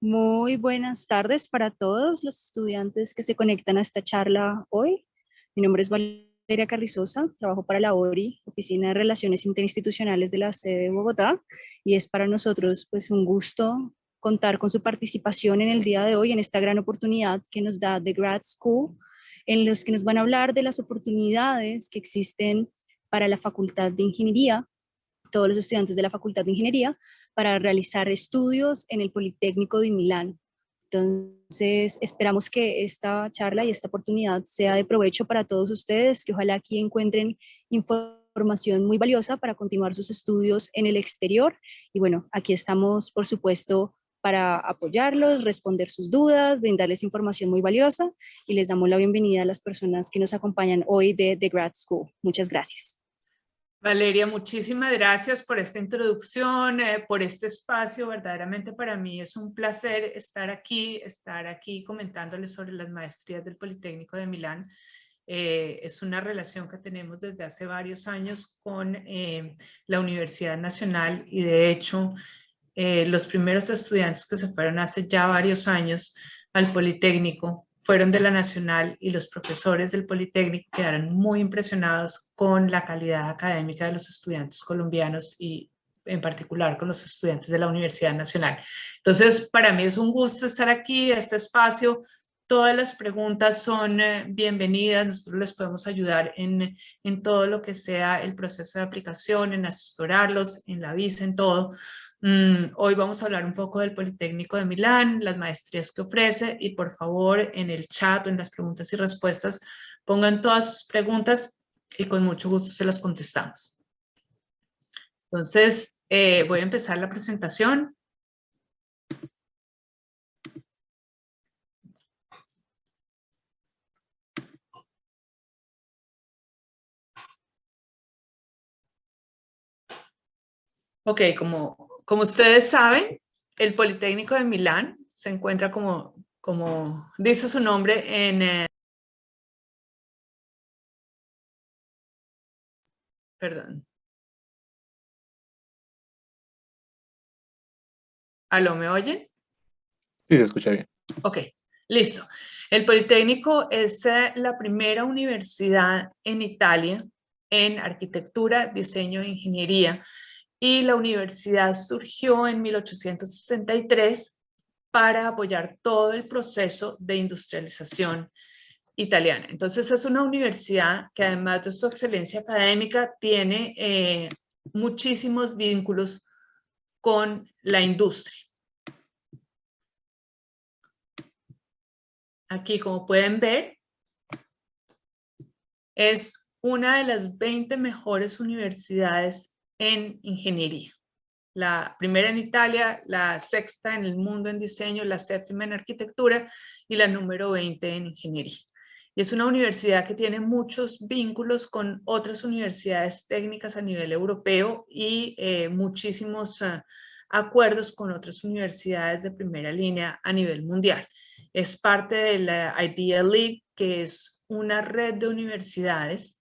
Muy buenas tardes para todos los estudiantes que se conectan a esta charla hoy. Mi nombre es Valeria Carrizosa, trabajo para la ORI, Oficina de Relaciones Interinstitucionales de la sede de Bogotá, y es para nosotros pues un gusto contar con su participación en el día de hoy, en esta gran oportunidad que nos da The Grad School, en los que nos van a hablar de las oportunidades que existen para la Facultad de Ingeniería, todos los estudiantes de la Facultad de Ingeniería, para realizar estudios en el Politécnico de Milán. Entonces, esperamos que esta charla y esta oportunidad sea de provecho para todos ustedes, que ojalá aquí encuentren información muy valiosa para continuar sus estudios en el exterior. Y bueno, aquí estamos, por supuesto, para apoyarlos, responder sus dudas, brindarles información muy valiosa, y les damos la bienvenida a las personas que nos acompañan hoy de The Grad School. Muchas gracias. Valeria, muchísimas gracias por esta introducción, por este espacio. Verdaderamente para mí es un placer estar aquí comentándoles sobre las maestrías del Politécnico de Milán. Es una relación que tenemos desde hace varios años con la Universidad Nacional, y de hecho los primeros estudiantes que se fueron hace ya varios años al Politécnico fueron de la Nacional, y los profesores del Politécnico quedaron muy impresionados con la calidad académica de los estudiantes colombianos y en particular con los estudiantes de la Universidad Nacional. Entonces, para mí es un gusto estar aquí, este espacio. Todas las preguntas son bienvenidas. Nosotros les podemos ayudar en todo lo que sea el proceso de aplicación, en asesorarlos, en la visa, en todo. Hoy vamos a hablar un poco del Politécnico de Milán, las maestrías que ofrece, y por favor en el chat o en las preguntas y respuestas pongan todas sus preguntas y con mucho gusto se las contestamos. Entonces voy a empezar la presentación. Ok, como ustedes saben, el Politécnico de Milán se encuentra como dice su nombre en... perdón. ¿Aló, me oyen? Sí, se escucha bien. Ok, listo. El Politécnico es la primera universidad en Italia en arquitectura, diseño e ingeniería, y la universidad surgió en 1863 para apoyar todo el proceso de industrialización italiana. Entonces es una universidad que, además de su excelencia académica, tiene muchísimos vínculos con la industria. Aquí, como pueden ver, es una de las 20 mejores universidades en ingeniería. La primera en Italia, la sexta en el mundo en diseño, la séptima en arquitectura y la número 20 en ingeniería. Y es una universidad que tiene muchos vínculos con otras universidades técnicas a nivel europeo y muchísimos acuerdos con otras universidades de primera línea a nivel mundial. Es parte de la Idea League, que es una red de universidades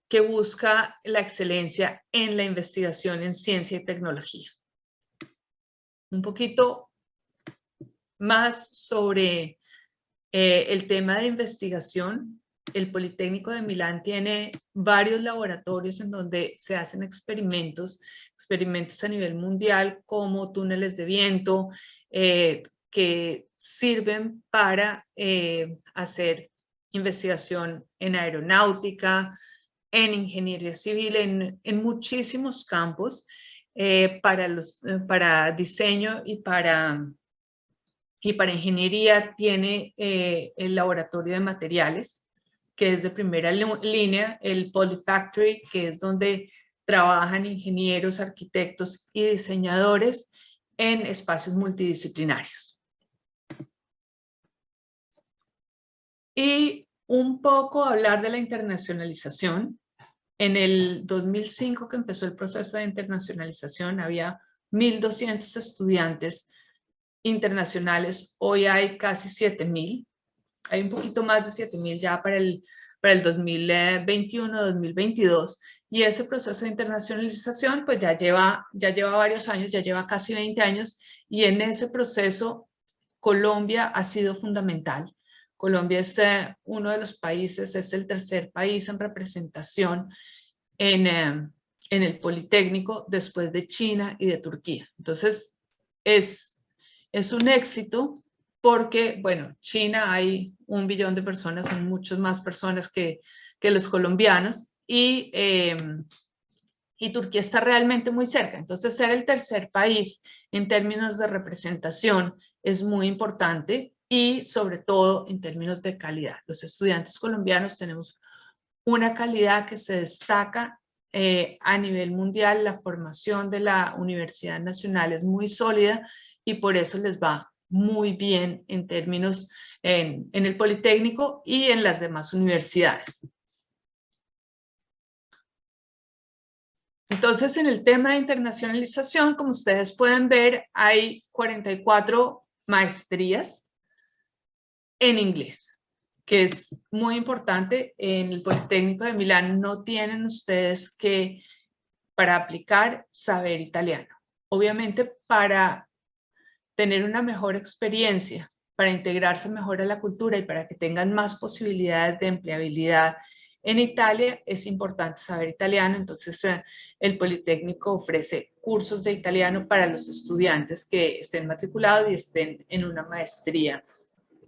que busca la excelencia en la investigación en ciencia y tecnología. Un poquito más sobre el tema de investigación. El Politécnico de Milán tiene varios laboratorios en donde se hacen experimentos a nivel mundial, como túneles de viento, que sirven para hacer investigación en aeronáutica, en ingeniería civil, en muchísimos campos, para diseño y para ingeniería. Tiene el laboratorio de materiales, que es de primera línea, el Polyfactory, que es donde trabajan ingenieros, arquitectos y diseñadores en espacios multidisciplinarios. Y un poco hablar de la internacionalización. En el 2005, que empezó el proceso de internacionalización, había 1.200 estudiantes internacionales. Hoy hay casi 7.000. Hay un poquito más de 7.000 ya para el 2021-2022. Y ese proceso de internacionalización pues ya lleva varios años, ya lleva casi 20 años, y en ese proceso Colombia ha sido fundamental. Colombia es uno de los países, es el tercer país en representación en el Politécnico después de China y de Turquía. Entonces es un éxito porque, bueno, China hay 1 billón de personas, son muchas más personas que los colombianos, y Turquía está realmente muy cerca. Entonces, ser el tercer país en términos de representación es muy importante, y sobre todo en términos de calidad. Los estudiantes colombianos tenemos una calidad que se destaca a nivel mundial. La formación de la Universidad Nacional es muy sólida y por eso les va muy bien en términos en el Politécnico y en las demás universidades. Entonces, en el tema de internacionalización, como ustedes pueden ver, hay 44 maestrías en inglés, que es muy importante. En el Politécnico de Milán no tienen ustedes que, para aplicar, saber italiano. Obviamente, para tener una mejor experiencia, para integrarse mejor a la cultura y para que tengan más posibilidades de empleabilidad en Italia, es importante saber italiano. Entonces, el Politécnico ofrece cursos de italiano para los estudiantes que estén matriculados y estén en una maestría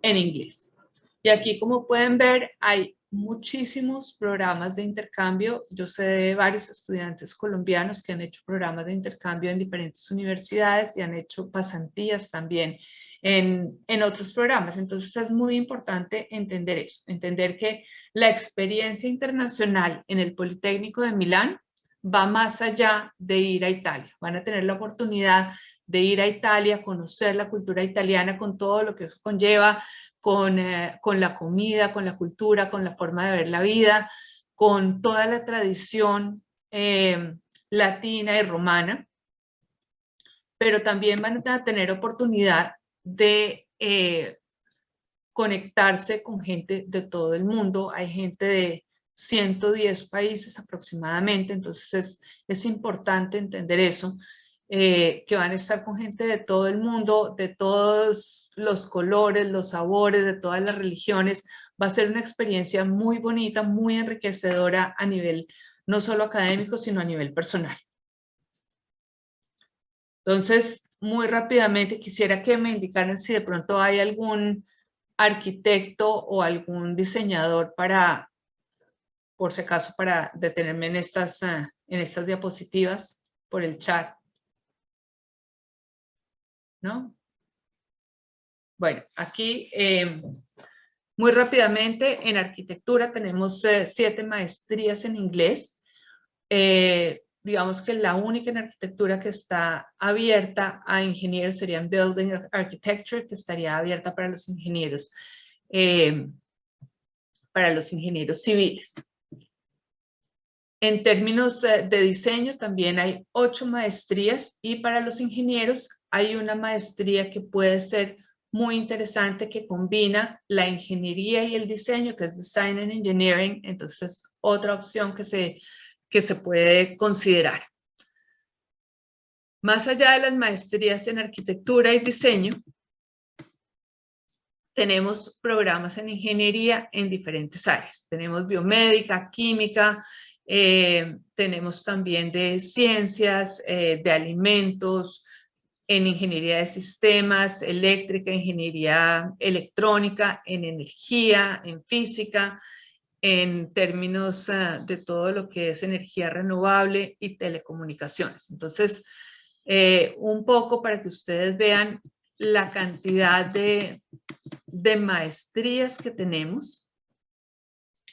en inglés. Y aquí, como pueden ver, hay muchísimos programas de intercambio. Yo sé de varios estudiantes colombianos que han hecho programas de intercambio en diferentes universidades y han hecho pasantías también en otros programas. Entonces es muy importante entender eso, entender que la experiencia internacional en el Politécnico de Milán va más allá de ir a Italia. Van a tener la oportunidad de ir a Italia, conocer la cultura italiana con todo lo que eso conlleva, con la comida, con la cultura, con la forma de ver la vida, con toda la tradición latina y romana, pero también van a tener oportunidad de conectarse con gente de todo el mundo. Hay gente de 110 países aproximadamente, entonces es importante entender eso. Que van a estar con gente de todo el mundo, de todos los colores, los sabores, de todas las religiones. Va a ser una experiencia muy bonita, muy enriquecedora a nivel no solo académico, sino a nivel personal. Entonces, muy rápidamente quisiera que me indicaran si de pronto hay algún arquitecto o algún diseñador para, por si acaso, para detenerme en estas diapositivas por el chat. ¿No? Bueno, aquí muy rápidamente en arquitectura tenemos 7 maestrías en inglés. Digamos que la única en arquitectura que está abierta a ingenieros sería en Building Architecture, que estaría abierta para los ingenieros civiles. En términos de diseño también hay 8 maestrías, y para los ingenieros hay una maestría que puede ser muy interesante, que combina la ingeniería y el diseño, que es Design and Engineering. Entonces, otra opción que se puede considerar. Más allá de las maestrías en arquitectura y diseño, tenemos programas en ingeniería en diferentes áreas. Tenemos biomédica, química, tenemos también de ciencias, de alimentos, en ingeniería de sistemas, eléctrica, ingeniería electrónica, en energía, en física, en términos de todo lo que es energía renovable y telecomunicaciones. Entonces, un poco para que ustedes vean la cantidad de maestrías que tenemos.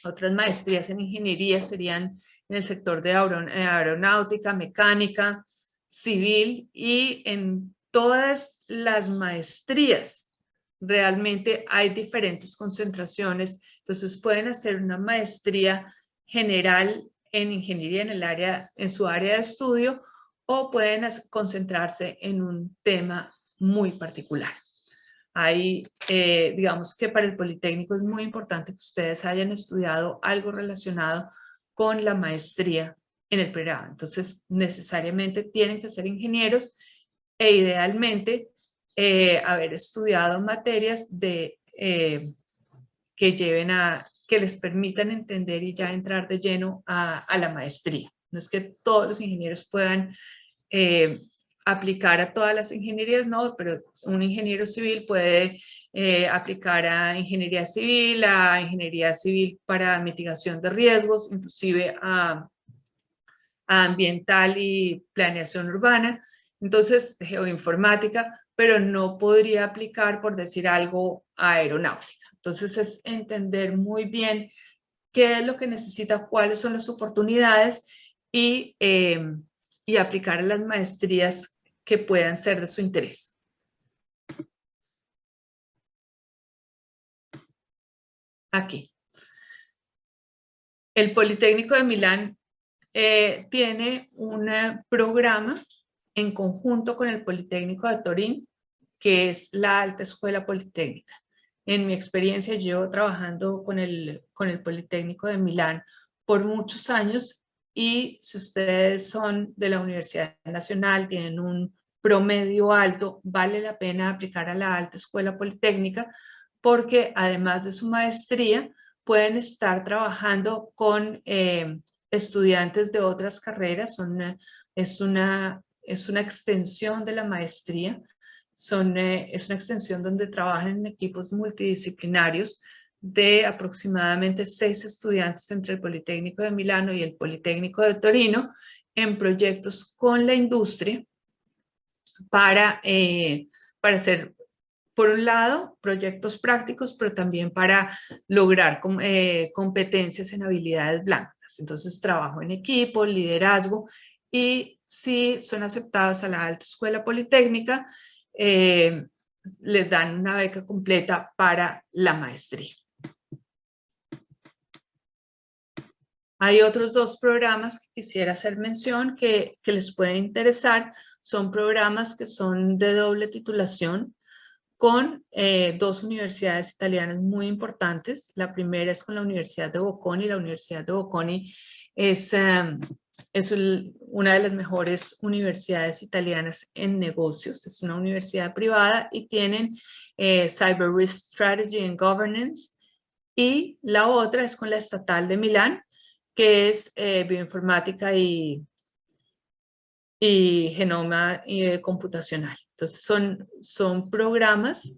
Otras maestrías en ingeniería serían en el sector de aeronáutica, mecánica, civil, y en todas las maestrías realmente hay diferentes concentraciones. Entonces pueden hacer una maestría general en ingeniería en su área de estudio, o pueden concentrarse en un tema muy particular. Ahí, digamos que para el Politécnico es muy importante que ustedes hayan estudiado algo relacionado con la maestría en el pregrado. Entonces, necesariamente tienen que ser ingenieros e idealmente haber estudiado materias que les permitan entender y ya entrar de lleno a la maestría. No es que todos los ingenieros puedan aplicar a todas las ingenierías, no, pero un ingeniero civil puede aplicar a ingeniería civil para mitigación de riesgos, inclusive a ambiental y planeación urbana, entonces geoinformática, pero no podría aplicar, por decir algo, a aeronáutica. Entonces es entender muy bien qué es lo que necesita, cuáles son las oportunidades y aplicar a las maestrías que puedan ser de su interés. Aquí. El Politécnico de Milán tiene un programa en conjunto con el Politécnico de Turín, que es la Alta Escuela Politécnica. En mi experiencia, llevo trabajando con el Politécnico de Milán por muchos años, y si ustedes son de la Universidad Nacional, tienen un promedio alto, vale la pena aplicar a la Alta Escuela Politécnica, porque además de su maestría, pueden estar trabajando con estudiantes de otras carreras. Es una extensión de la maestría. Es una extensión donde trabajan en equipos multidisciplinarios de aproximadamente 6 estudiantes entre el Politécnico de Milano y el Politécnico de Torino, en proyectos con la industria para hacer, por un lado, proyectos prácticos, pero también para lograr competencias en habilidades blandas. Entonces, trabajo en equipo, liderazgo, y si son aceptados a la Alta Escuela Politécnica, les dan una beca completa para la maestría. Hay otros 2 programas que quisiera hacer mención que les puede interesar. Son programas que son de doble titulación con 2 universidades italianas muy importantes. La primera es con la Universidad de Bocconi. La Universidad de Bocconi es una de las mejores universidades italianas en negocios. Es una universidad privada y tienen Cyber Risk Strategy and Governance. Y la otra es con la Estatal de Milán, que es bioinformática y genoma computacional. Entonces son programas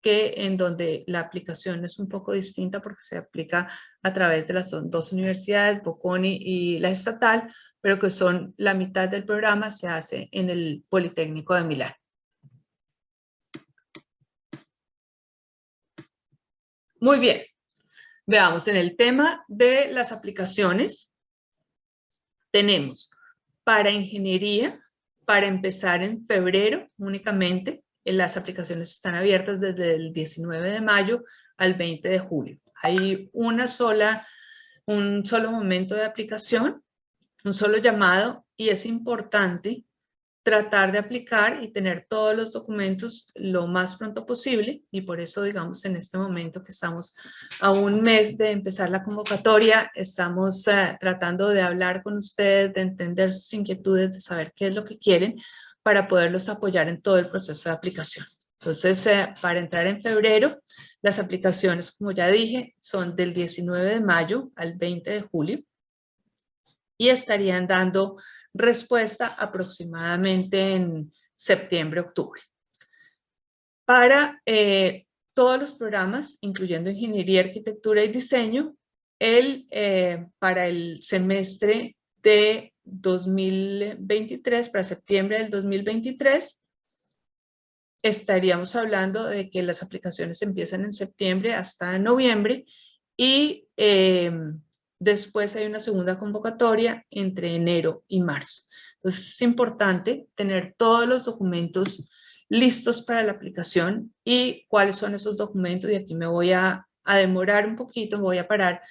en donde la aplicación es un poco distinta, porque se aplica a través de las 2 universidades, Bocconi y la Estatal, pero que son la mitad del programa se hace en el Politécnico de Milán. Muy bien. Veamos, en el tema de las aplicaciones, tenemos para ingeniería, para empezar en febrero únicamente. Las aplicaciones están abiertas desde el 19 de mayo al 20 de julio. Hay un solo momento de aplicación, un solo llamado, y es importante tratar de aplicar y tener todos los documentos lo más pronto posible, y por eso, digamos, en este momento que estamos a un mes de empezar la convocatoria, estamos tratando de hablar con ustedes, de entender sus inquietudes, de saber qué es lo que quieren para poderlos apoyar en todo el proceso de aplicación. Entonces, para entrar en febrero, las aplicaciones, como ya dije, son del 19 de mayo al 20 de julio, y estarían dando respuesta aproximadamente en septiembre, octubre. Para todos los programas, incluyendo ingeniería, arquitectura y diseño, para el semestre de 2023, para septiembre del 2023, estaríamos hablando de que las aplicaciones empiezan en septiembre hasta noviembre, y después hay una segunda convocatoria entre enero y marzo. Entonces es importante tener todos los documentos listos para la aplicación. ¿Y cuáles son esos documentos? Y aquí me voy a demorar un poquito, voy a parar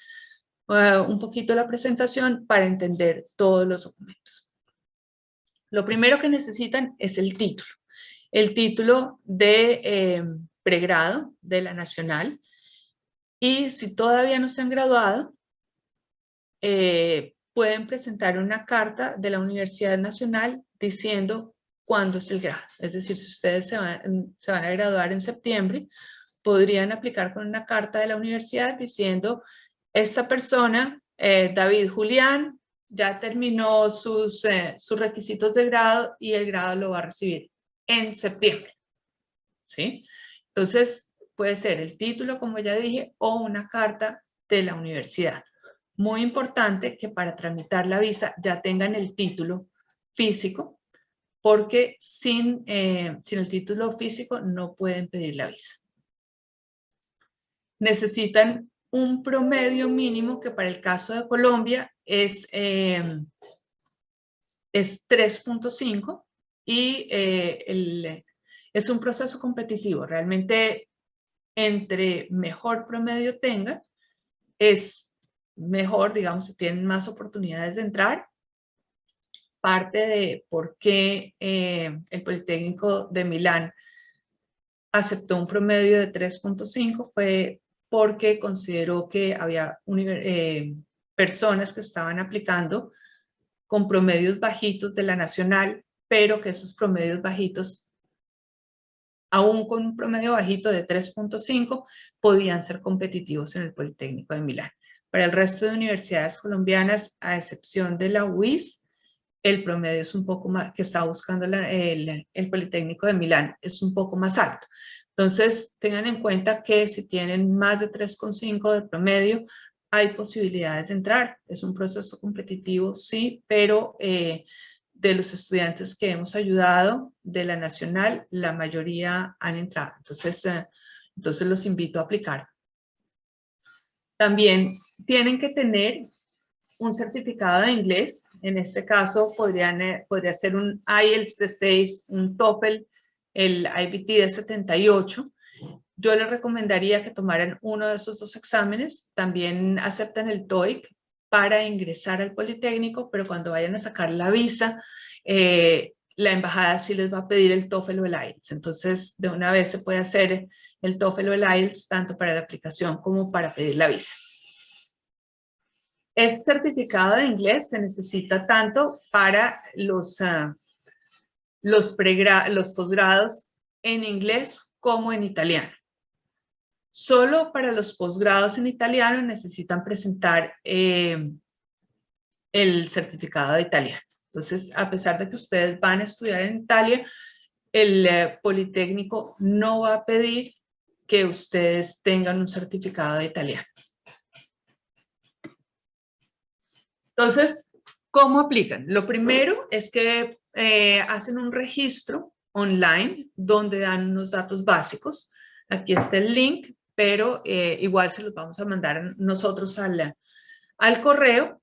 un poquito la presentación para entender todos los documentos. Lo primero que necesitan es el título de pregrado de la Nacional, y si todavía no se han graduado, pueden presentar una carta de la Universidad Nacional diciendo cuándo es el grado. Es decir, si ustedes se van a graduar en septiembre, podrían aplicar con una carta de la universidad diciendo, esta persona, David Julián, ya terminó sus requisitos de grado y el grado lo va a recibir en septiembre. ¿Sí? Entonces, puede ser el título, como ya dije, o una carta de la universidad. Muy importante que para tramitar la visa ya tengan el título físico, porque sin el título físico no pueden pedir la visa. Necesitan un promedio mínimo que para el caso de Colombia es 3.5 y es un proceso competitivo. Realmente, entre mejor promedio tengan, es mejor, digamos, si tienen más oportunidades de entrar. Parte de por qué el Politécnico de Milán aceptó un promedio de 3.5 fue porque consideró que había personas que estaban aplicando con promedios bajitos de la nacional, pero que esos promedios bajitos, aún con un promedio bajito de 3.5, podían ser competitivos en el Politécnico de Milán. Para el resto de universidades colombianas, a excepción de la UIS, el promedio es un poco más, que está buscando el Politécnico de Milán, es un poco más alto. Entonces, tengan en cuenta que si tienen más de 3.5 de promedio, hay posibilidades de entrar. Es un proceso competitivo, sí, pero de los estudiantes que hemos ayudado de la nacional, la mayoría han entrado. Entonces los invito a aplicar. También tienen que tener un certificado de inglés. En este caso podría ser un IELTS de 6, un TOEFL, el IBT de 78. Yo les recomendaría que tomaran uno de esos dos exámenes. También aceptan el TOEIC para ingresar al Politécnico, pero cuando vayan a sacar la visa, la embajada sí les va a pedir el TOEFL o el IELTS. Entonces, de una vez se puede hacer el TOEFL o el IELTS tanto para la aplicación como para pedir la visa. Este certificado de inglés se necesita tanto para los posgrados en inglés como en italiano. Solo para los posgrados en italiano necesitan presentar el certificado de italiano. Entonces, a pesar de que ustedes van a estudiar en Italia, el Politécnico no va a pedir que ustedes tengan un certificado de italiano. Entonces, ¿cómo aplican? Lo primero es que hacen un registro online donde dan unos datos básicos. Aquí está el link, pero igual se los vamos a mandar nosotros al correo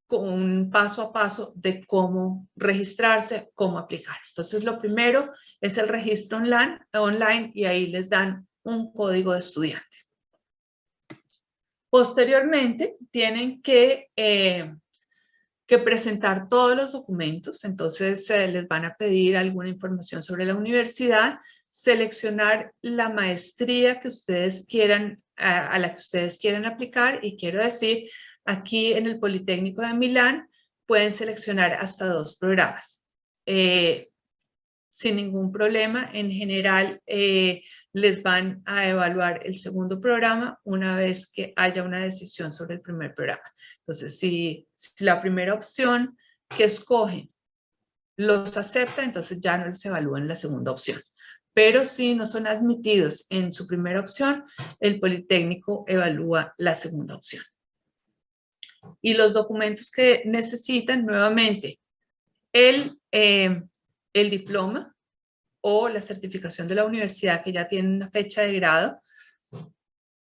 con un paso a paso de cómo registrarse, cómo aplicar. Entonces, lo primero es el registro online y ahí les dan un código de estudiante. Posteriormente, tienen que presentar todos los documentos. Entonces, les van a pedir alguna información sobre la universidad, seleccionar la maestría que ustedes quieran, a la que ustedes quieran aplicar. Y quiero decir, aquí en el Politécnico de Milán pueden seleccionar hasta 2 programas. Sin ningún problema. En general, les van a evaluar el segundo programa una vez que haya una decisión sobre el primer programa. Entonces, si la primera opción que escogen los acepta, entonces ya no les evalúan la segunda opción. Pero si no son admitidos en su primera opción, el Politécnico evalúa la segunda opción. Y los documentos que necesitan, nuevamente, el diploma o la certificación de la universidad que ya tiene una fecha de grado,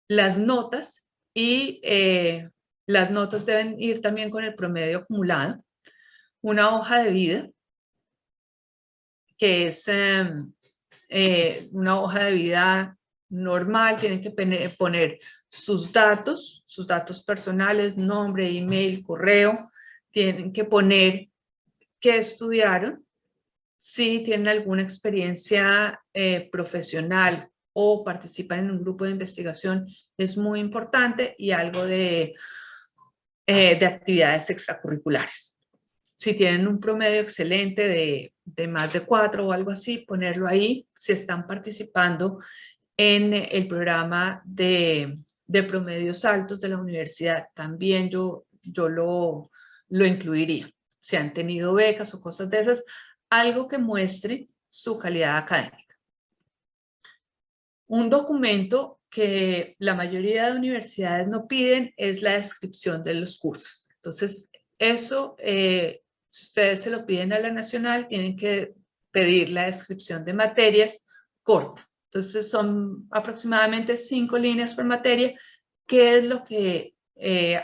las notas y las notas deben ir también con el promedio acumulado, una hoja de vida que es una hoja de vida normal. Tienen que poner sus datos personales, nombre, email, correo. Tienen que poner qué estudiaron, si tienen alguna experiencia profesional o participan en un grupo de investigación, es muy importante, y algo de de actividades extracurriculares. Si tienen un promedio excelente de más de 4 o algo así, ponerlo ahí. Si están participando en el programa de promedios altos de la universidad, también yo lo incluiría. Si han tenido becas o cosas de esas, algo que muestre su calidad académica. Un documento que la mayoría de universidades no piden es la descripción de los cursos. Entonces, eso, si ustedes se lo piden a la nacional, tienen que pedir la descripción de materias corta. Entonces, son aproximadamente 5 líneas por materia. ¿Qué es lo que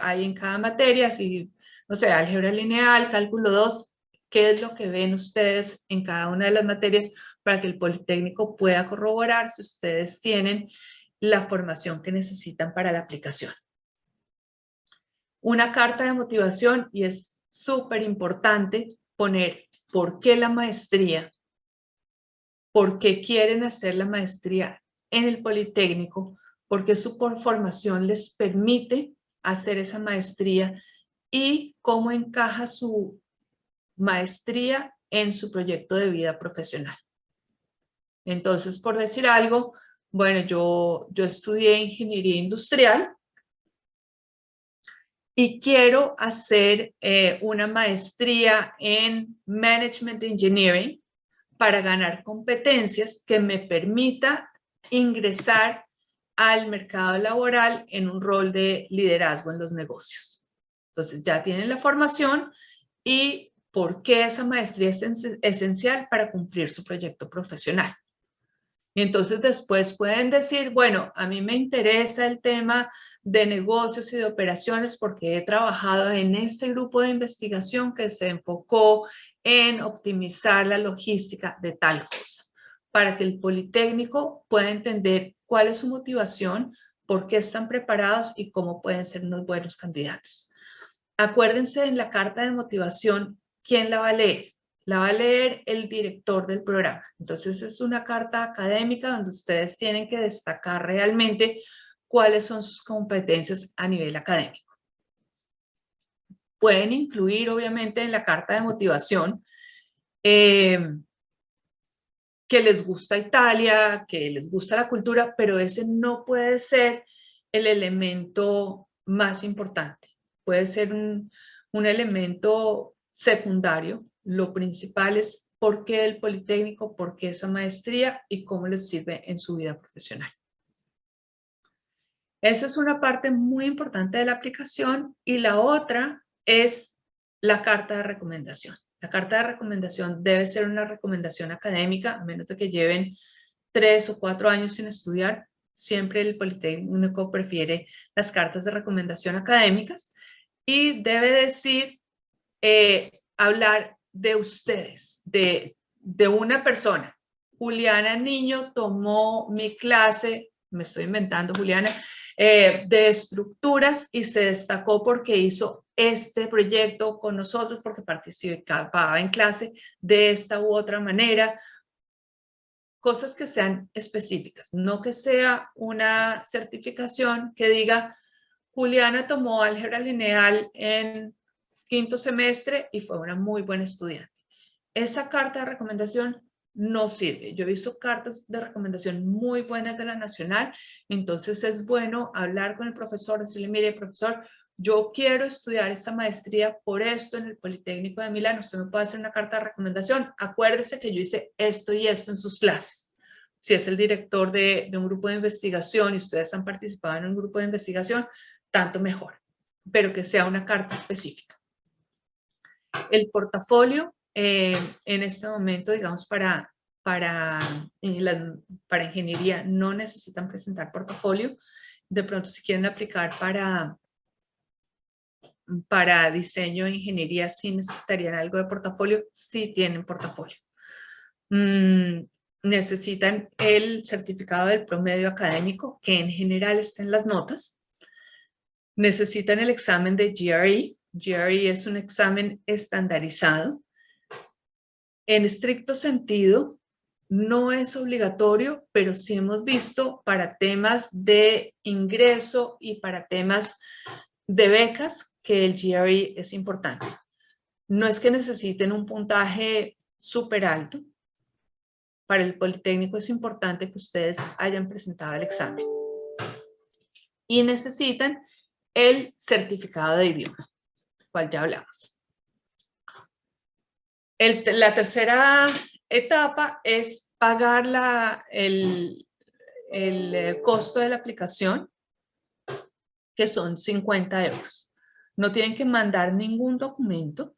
hay en cada materia? Si, no sé, álgebra lineal, cálculo 2, ¿qué es lo que ven ustedes en cada una de las materias para que el Politécnico pueda corroborar si ustedes tienen la formación que necesitan para la aplicación? Una carta de motivación, y es súper importante poner por qué la maestría, por qué quieren hacer la maestría en el Politécnico, porque su formación les permite hacer esa maestría y cómo encaja su maestría en su proyecto de vida profesional. Entonces, por decir algo, bueno, yo estudié ingeniería industrial y quiero hacer una maestría en Management Engineering para ganar competencias que me permita ingresar al mercado laboral en un rol de liderazgo en los negocios. Entonces, ya tienen la formación y por qué esa maestría es esencial para cumplir su proyecto profesional. Y entonces después pueden decir, bueno, a mí me interesa el tema de negocios y de operaciones porque he trabajado en este grupo de investigación que se enfocó en optimizar la logística de tal cosa, para que el Politécnico pueda entender cuál es su motivación, por qué están preparados y cómo pueden ser unos buenos candidatos. Acuérdense en la carta de motivación, ¿quién la va a leer? La va a leer el director del programa. Entonces es una carta académica donde ustedes tienen que destacar realmente cuáles son sus competencias a nivel académico. Pueden incluir obviamente en la carta de motivación que les gusta Italia, que les gusta la cultura, pero ese no puede ser el elemento más importante. Puede ser un elemento secundario. Lo principal es por qué el Politécnico, por qué esa maestría y cómo les sirve en su vida profesional. Esa es una parte muy importante de la aplicación y la otra es la carta de recomendación. La carta de recomendación debe ser una recomendación académica, a menos de que lleven 3 o 4 años sin estudiar. Siempre el Politécnico prefiere las cartas de recomendación académicas y debe decir, hablar de ustedes, de una persona. Juliana Niño tomó mi clase, me estoy inventando Juliana, de estructuras y se destacó porque hizo este proyecto con nosotros, porque participaba en clase de esta u otra manera. Cosas que sean específicas, no que sea una certificación que diga Juliana tomó álgebra lineal en 5º semestre y fue una muy buena estudiante. Esa carta de recomendación no sirve. Yo he visto cartas de recomendación muy buenas de la nacional, entonces es bueno hablar con el profesor, decirle, mire, profesor, yo quiero estudiar esta maestría por esto en el Politécnico de Milán, usted me puede hacer una carta de recomendación, acuérdese que yo hice esto y esto en sus clases. Si es el director de un grupo de investigación y ustedes han participado en un grupo de investigación, tanto mejor, pero que sea una carta específica. El portafolio, en este momento, digamos, para ingeniería no necesitan presentar portafolio. De pronto, si quieren aplicar para diseño e ingeniería, sí necesitarían algo de portafolio, sí tienen portafolio. Necesitan el certificado del promedio académico, que en general está en las notas. Necesitan el examen de GRE. GRE es un examen estandarizado. En estricto sentido, no es obligatorio, pero sí hemos visto para temas de ingreso y para temas de becas que el GRE es importante. No es que necesiten un puntaje súper alto. Para el Politécnico es importante que ustedes hayan presentado el examen. Y necesitan el certificado de idioma, del cual ya hablamos. La tercera etapa es pagar el costo de la aplicación, que son 50 euros. No tienen que mandar ningún documento.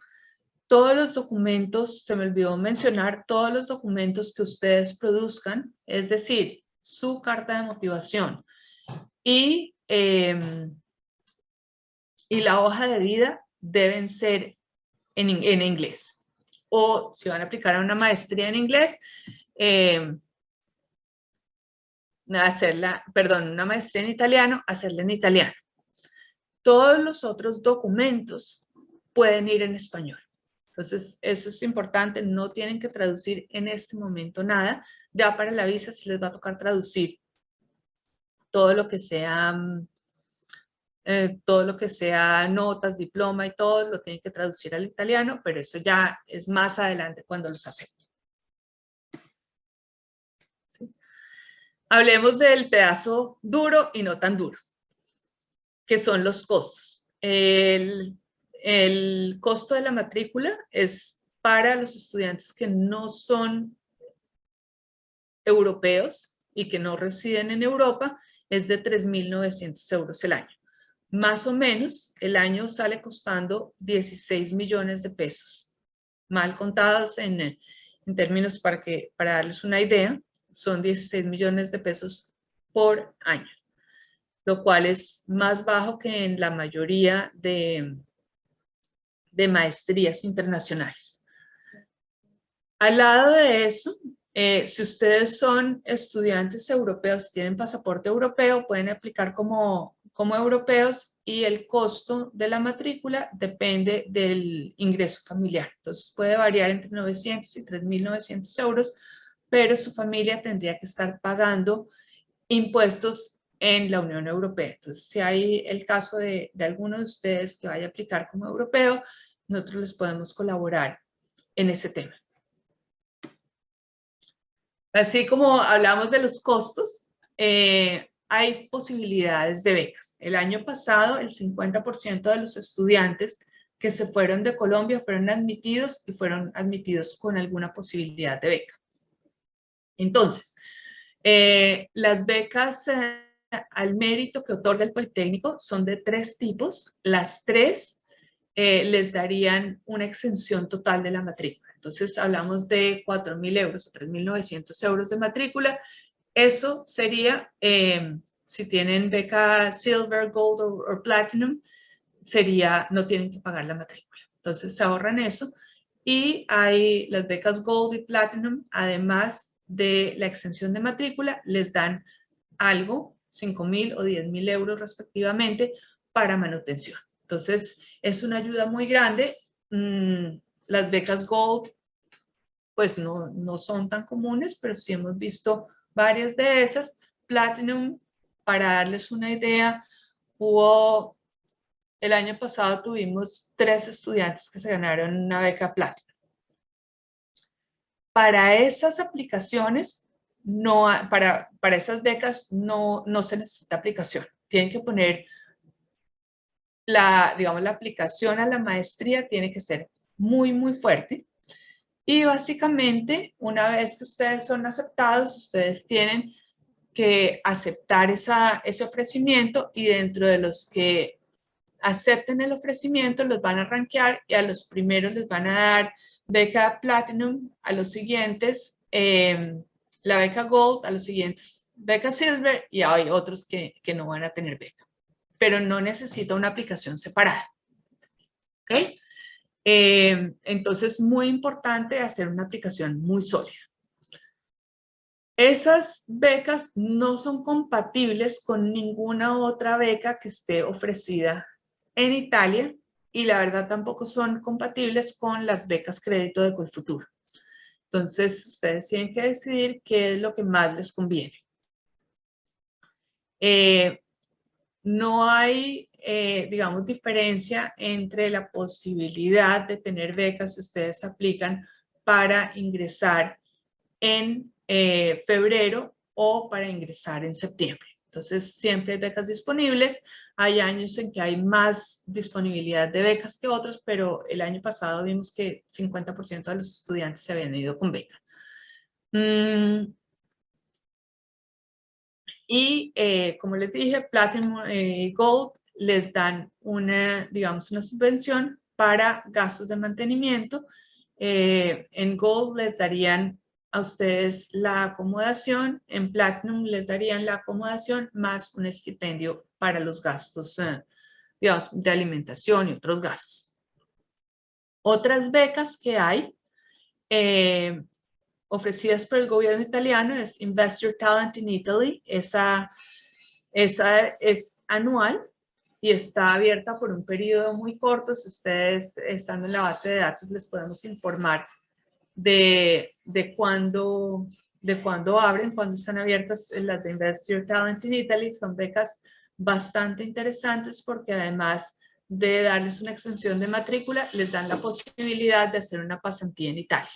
Todos los documentos, se me olvidó mencionar, todos los documentos que ustedes produzcan, es decir, su carta de motivación y la hoja de vida deben ser en inglés. O si van a aplicar a una maestría en inglés, una maestría en italiano, hacerla en italiano. Todos los otros documentos pueden ir en español. Entonces, eso es importante, no tienen que traducir en este momento nada. Ya para la visa sí les va a tocar traducir todo lo que sea notas, diploma y todo, lo tienen que traducir al italiano, pero eso ya es más adelante cuando los acepten. ¿Sí? Hablemos del pedazo duro y no tan duro, que son los costos. El costo de la matrícula es para los estudiantes que no son europeos y que no residen en Europa, es de 3.900 euros el año. Más o menos, el año sale costando 16 millones de pesos. Mal contados en términos para darles una idea, son 16 millones de pesos por año, lo cual es más bajo que en la mayoría de maestrías internacionales. Al lado de eso, si ustedes son estudiantes europeos, tienen pasaporte europeo, pueden aplicar como europeos y el costo de la matrícula depende del ingreso familiar. Entonces puede variar entre 900 y 3.900 euros, pero su familia tendría que estar pagando impuestos en la Unión Europea. Entonces, si hay el caso de alguno de ustedes que vaya a aplicar como europeo, nosotros les podemos colaborar en ese tema. Así como hablamos de los costos, hay posibilidades de becas. El año pasado, el 50% de los estudiantes que se fueron de Colombia fueron admitidos y fueron admitidos con alguna posibilidad de beca. Entonces, las becas al mérito que otorga el Politécnico son de 3 tipos. Las 3 les darían una exención total de la matrícula. Entonces hablamos de 4.000 euros o 3.900 euros de matrícula. Eso sería, si tienen beca Silver, Gold o Platinum, no tienen que pagar la matrícula. Entonces se ahorran eso. Y hay las becas Gold y Platinum, además de la exención de matrícula, les dan algo, 5.000 o 10.000 euros respectivamente, para manutención. Entonces, es una ayuda muy grande. Las becas Gold, pues no son tan comunes, pero sí hemos visto varias de esas. Platinum, para darles una idea, el año pasado tuvimos 3 estudiantes que se ganaron una beca Platinum. Para esas aplicaciones, para esas becas no se necesita aplicación. Tienen que poner la aplicación a la maestría tiene que ser muy, muy fuerte. Y básicamente, una vez que ustedes son aceptados, ustedes tienen que aceptar ese ofrecimiento y dentro de los que acepten el ofrecimiento los van a rankear y a los primeros les van a dar beca Platinum, a los siguientes la beca Gold, a los siguientes beca Silver y hay otros que no van a tener beca. Pero no necesita una aplicación separada. ¿Ok? Entonces, muy importante hacer una aplicación muy sólida. Esas becas no son compatibles con ninguna otra beca que esté ofrecida en Italia y la verdad tampoco son compatibles con las becas crédito de Colfuturo. Entonces, ustedes tienen que decidir qué es lo que más les conviene. No hay digamos, diferencia entre la posibilidad de tener becas si ustedes aplican para ingresar en febrero o para ingresar en septiembre. Entonces, siempre hay becas disponibles. Hay años en que hay más disponibilidad de becas que otros, pero el año pasado vimos que 50% de los estudiantes se habían ido con beca. Y como les dije, Platinum y Gold les dan una, digamos, una subvención para gastos de mantenimiento. En Gold les darían a ustedes la acomodación, en Platinum les darían la acomodación más un estipendio para los gastos, digamos, de alimentación y otros gastos. Otras becas que hay ofrecidas por el gobierno italiano es Invest Your Talent in Italy. Esa es anual y está abierta por un periodo muy corto. Si ustedes están en la base de datos, les podemos informar de cuándo abren, cuándo están abiertas las de Invest Your Talent in Italy. Son becas bastante interesantes porque además de darles una extensión de matrícula, les dan la posibilidad de hacer una pasantía en Italia.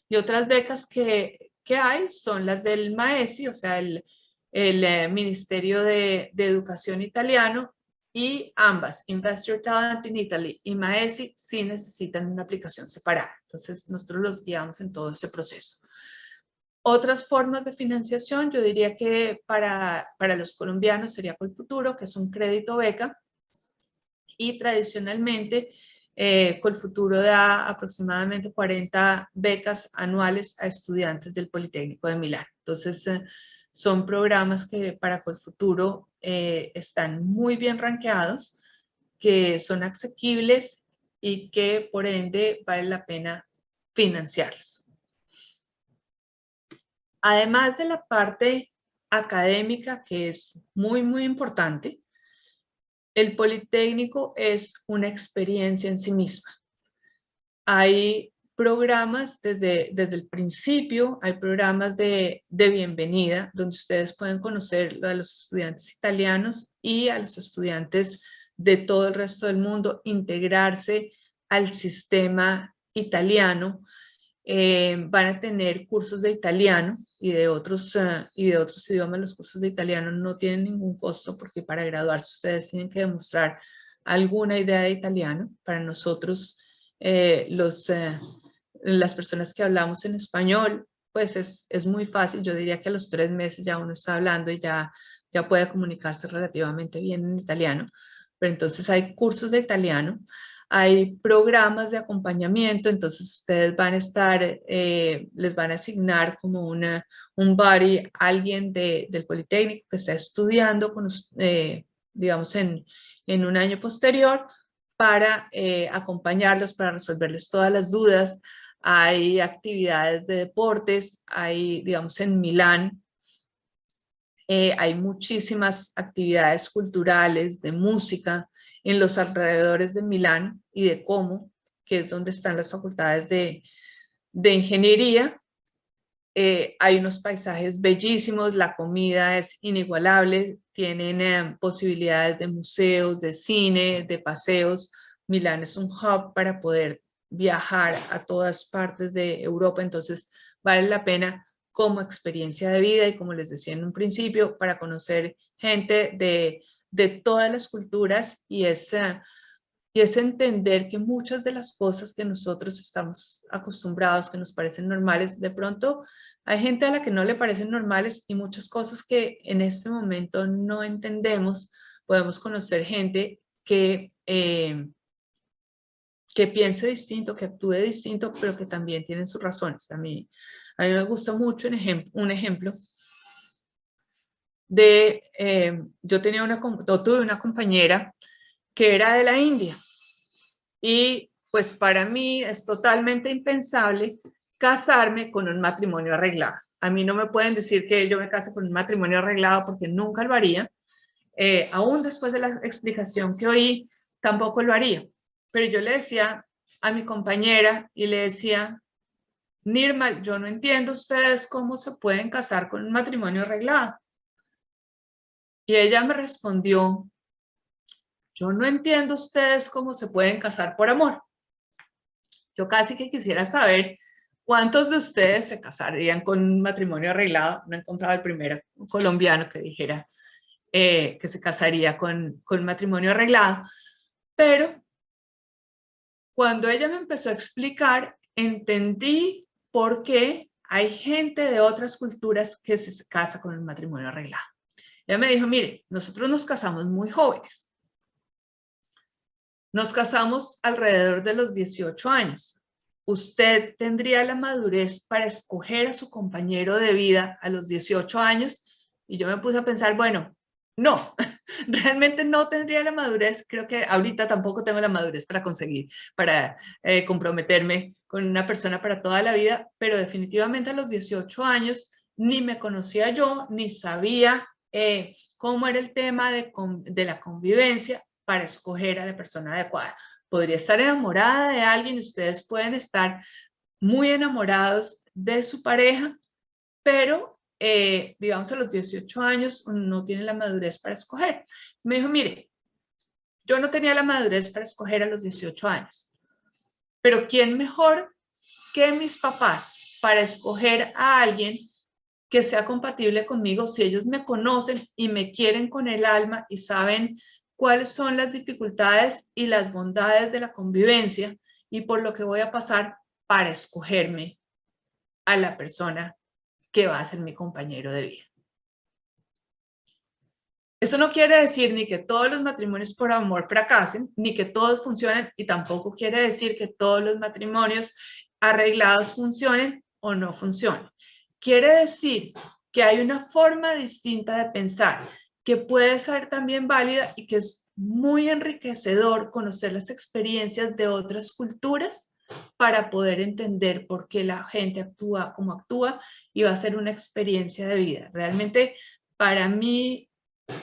Y otras becas que hay son las del MAESI, o sea, el Ministerio de Educación italiano, y ambas, Invest Your Talent in Italy y MAESI, sí necesitan una aplicación separada. Entonces, nosotros los guiamos en todo ese proceso. Otras formas de financiación, yo diría que para los colombianos sería Colfuturo, que es un crédito beca, y tradicionalmente Colfuturo da aproximadamente 40 becas anuales a estudiantes del Politécnico de Milán. Entonces, son programas que para Colfuturo están muy bien rankeados, que son asequibles y que por ende vale la pena financiarlos. Además de la parte académica, que es muy, muy importante, el Politécnico es una experiencia en sí misma. Hay programas desde el principio, hay programas de bienvenida, donde ustedes pueden conocer a los estudiantes italianos y a los estudiantes de todo el resto del mundo, integrarse al sistema italiano. Van a tener cursos de italiano y de otros idiomas. Los cursos de italiano no tienen ningún costo porque para graduarse ustedes tienen que demostrar alguna idea de italiano. Para nosotros, las personas que hablamos en español, pues es muy fácil. Yo diría que a los 3 meses ya uno está hablando y ya puede comunicarse relativamente bien en italiano. Pero entonces hay cursos de italiano. Hay programas de acompañamiento, entonces ustedes van a estar, les van a asignar como un buddy, alguien del Politécnico que está estudiando, digamos, en un año posterior para acompañarlos, para resolverles todas las dudas. Hay actividades de deportes, hay, digamos, en Milán, hay muchísimas actividades culturales, de música, en los alrededores de Milán y de Como, que es donde están las facultades de ingeniería. Hay unos paisajes bellísimos, la comida es inigualable, tienen posibilidades de museos, de cine, de paseos. Milán es un hub para poder viajar a todas partes de Europa, entonces vale la pena como experiencia de vida y como les decía en un principio, para conocer gente de todas las culturas y es entender que muchas de las cosas que nosotros estamos acostumbrados, que nos parecen normales, de pronto hay gente a la que no le parecen normales y muchas cosas que en este momento no entendemos. Podemos conocer gente que piense distinto, que actúe distinto, pero que también tienen sus razones. A mí me gusta mucho un ejemplo de, yo tuve una compañera que era de la India y pues para mí es totalmente impensable casarme con un matrimonio arreglado. A mí no me pueden decir que yo me case con un matrimonio arreglado porque nunca lo haría. Aún después de la explicación que oí, tampoco lo haría. Pero yo le decía a mi compañera y le decía, Nirma, yo no entiendo ustedes cómo se pueden casar con un matrimonio arreglado. Y ella me respondió, yo no entiendo ustedes cómo se pueden casar por amor. Yo casi que quisiera saber cuántos de ustedes se casarían con un matrimonio arreglado. No he encontrado el primer colombiano que dijera que se casaría con matrimonio arreglado. Pero cuando ella me empezó a explicar, entendí por qué hay gente de otras culturas que se casa con el matrimonio arreglado. Ella me dijo, mire, nosotros nos casamos muy jóvenes. Nos casamos alrededor de los 18 años. ¿Usted tendría la madurez para escoger a su compañero de vida a los 18 años? Y yo me puse a pensar, bueno, no, realmente no tendría la madurez. Creo que ahorita tampoco tengo la madurez para conseguir, para comprometerme con una persona para toda la vida, pero definitivamente a los 18 años ni me conocía yo, ni sabía cómo era el tema de la convivencia para escoger a la persona adecuada. Podría estar enamorada de alguien, ustedes pueden estar muy enamorados de su pareja, pero digamos a los 18 años no tiene la madurez para escoger. Me dijo, mire, yo no tenía la madurez para escoger a los 18 años, pero ¿quién mejor que mis papás para escoger a alguien que sea compatible conmigo si ellos me conocen y me quieren con el alma y saben cuáles son las dificultades y las bondades de la convivencia y por lo que voy a pasar para escogerme a la persona que va a ser mi compañero de vida? Eso no quiere decir ni que todos los matrimonios por amor fracasen, ni que todos funcionen, y tampoco quiere decir que todos los matrimonios arreglados funcionen o no funcionen. Quiere decir que hay una forma distinta de pensar que puede ser también válida y que es muy enriquecedor conocer las experiencias de otras culturas para poder entender por qué la gente actúa como actúa y va a ser una experiencia de vida. Realmente, para mí,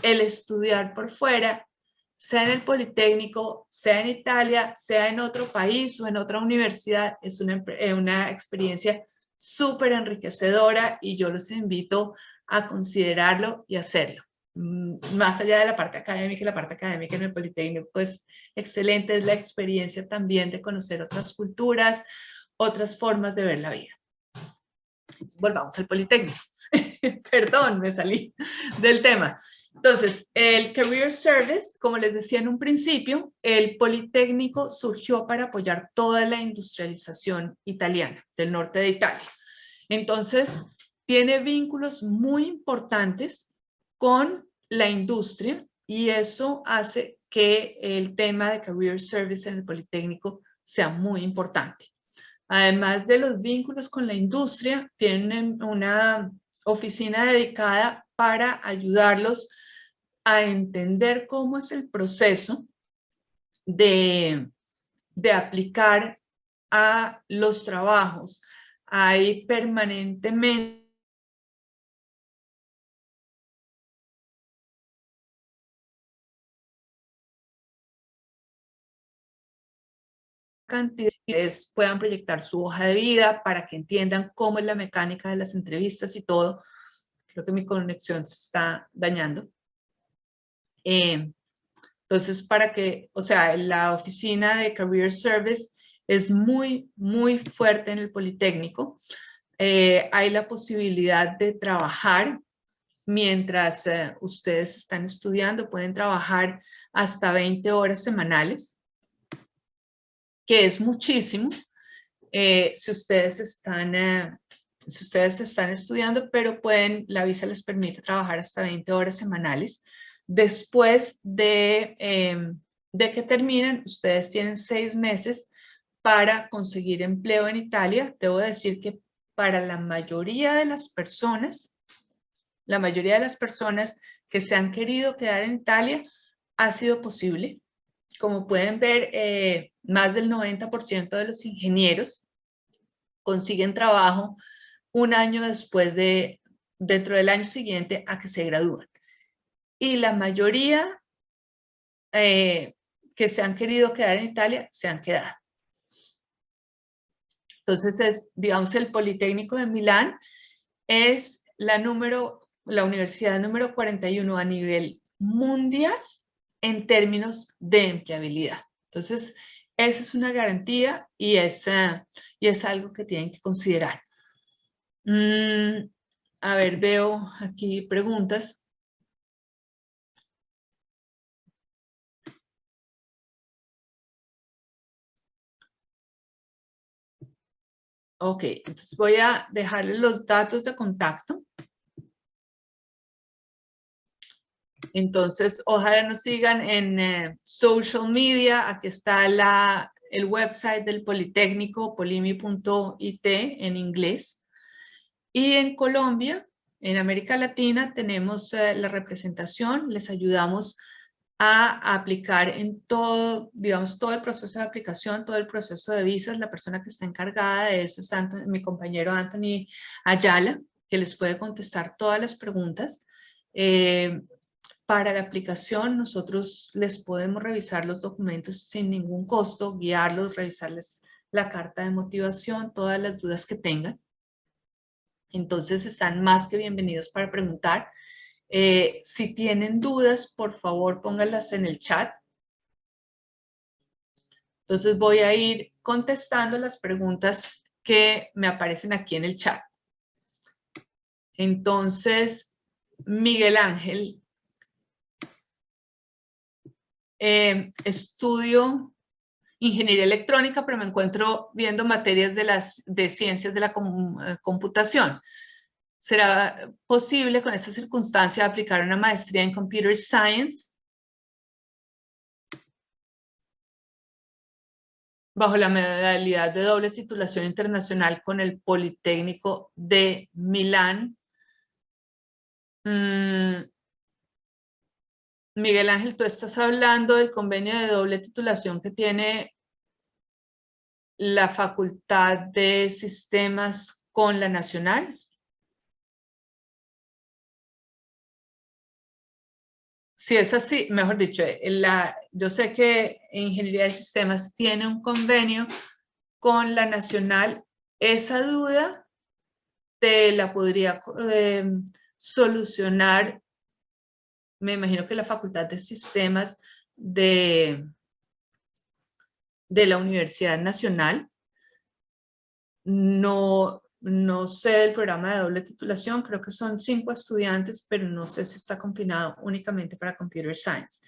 el estudiar por fuera, sea en el Politécnico, sea en Italia, sea en otro país o en otra universidad, es una experiencia súper enriquecedora y yo los invito a considerarlo y hacerlo. Más allá de la parte académica en el Politécnico, pues excelente es la experiencia también de conocer otras culturas, otras formas de ver la vida. Volvamos al Politécnico. Perdón, me salí del tema. Entonces, el Career Service, como les decía en un principio, el Politécnico surgió para apoyar toda la industrialización italiana, del norte de Italia. Entonces, tiene vínculos muy importantes con la industria y eso hace que el tema de Career Service en el Politécnico sea muy importante. Además de los vínculos con la industria, tienen una oficina dedicada para ayudarlos a entender cómo es el proceso de aplicar a los trabajos. Hay permanentemente cantidad de puedan proyectar su hoja de vida para que entiendan cómo es la mecánica de las entrevistas y todo. Creo que mi conexión se está dañando. Entonces, para que, o sea, la oficina de Career Service es muy, muy fuerte en el Politécnico. Hay la posibilidad de trabajar mientras ustedes están estudiando. Pueden trabajar hasta 20 horas semanales, que es muchísimo. Si ustedes están estudiando, pero la visa les permite trabajar hasta 20 horas semanales. Después de que terminen, ustedes tienen 6 meses para conseguir empleo en Italia. Debo decir que para la mayoría de las personas que se han querido quedar en Italia, ha sido posible. Como pueden ver, más del 90% de los ingenieros consiguen trabajo un año después dentro del año siguiente a que se gradúan. Y la mayoría que se han querido quedar en Italia, se han quedado. Entonces, digamos, el Politécnico de Milán es la universidad número 41 a nivel mundial en términos de empleabilidad. Entonces, esa es una garantía y es algo que tienen que considerar. A ver, veo aquí preguntas. Ok, entonces voy a dejarles los datos de contacto. Entonces, ojalá nos sigan en social media. Aquí está el website del Politécnico, polimi.it en inglés. Y en Colombia, en América Latina, tenemos la representación. Les ayudamos a aplicar en todo, digamos, todo el proceso de aplicación, todo el proceso de visas. La persona que está encargada de eso es mi compañero Anthony Ayala, que les puede contestar todas las preguntas. Para la aplicación, nosotros les podemos revisar los documentos sin ningún costo, guiarlos, revisarles la carta de motivación, todas las dudas que tengan. Entonces, están más que bienvenidos para preguntar. Si tienen dudas, por favor, pónganlas en el chat. Entonces, voy a ir contestando las preguntas que me aparecen aquí en el chat. Entonces, Miguel Ángel, estudio ingeniería electrónica, pero me encuentro viendo materias de ciencias de la computación. ¿Será posible con esta circunstancia aplicar una maestría en Computer Science bajo la modalidad de doble titulación internacional con el Politécnico de Milán? Miguel Ángel, tú estás hablando del convenio de doble titulación que tiene la Facultad de Sistemas con la Nacional. Si es así, mejor dicho, yo sé que Ingeniería de Sistemas tiene un convenio con la Nacional. Esa duda te la podría solucionar, me imagino que la Facultad de Sistemas de la Universidad Nacional. No sé el programa de doble titulación, creo que son 5 estudiantes, pero no sé si está combinado únicamente para Computer Science.